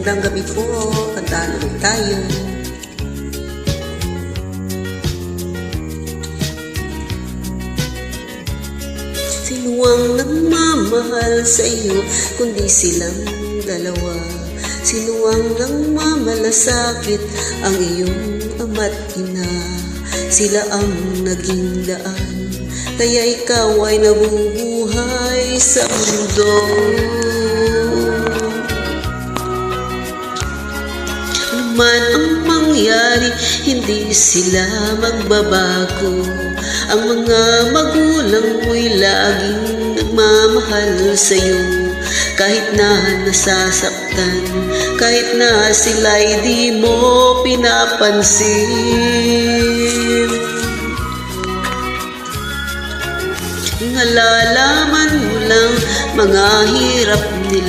Magandang gabi po, kantahan ulit tayo. Sino ang nagmamahal sa iyo, kundi silang dalawa? Sino ang nagmamalasakit, ang iyong ama't ina? Sila ang naging daan, kaya ikaw ay nabubuhay sa mundo. Ano man ang mangyari, hindi sila magbabago. Ang mga magulang mo'y laging nagmamahal sa'yo. Kahit na nasasaktan, kahit na sila'y di mo pinapansin. Nalalaman mo lang mga hirap